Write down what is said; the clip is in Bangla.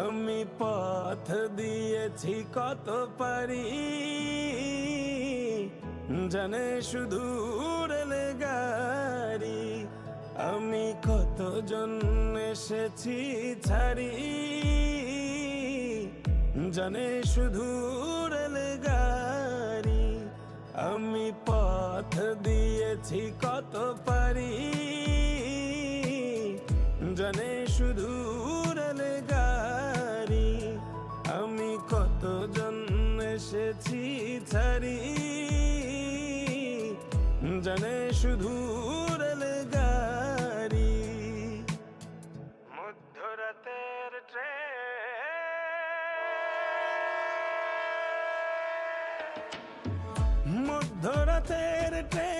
আমি পথ দিয়েছি কত পারি, জানে শুধু রেলগাড়ি। আমি কতজন এসেছি ছাড়ি, জানে শুধু রেলগাড়ি। আমি পথ দিয়েছি কত পারি, জানে শুধু রেলগাড়ি। আমি কতজন এসেছি ছাড়ি, জানে শুধু রেলগাড়ি। মধ্যরাতের ট্রেন, মধ্যরাতের ট্রেন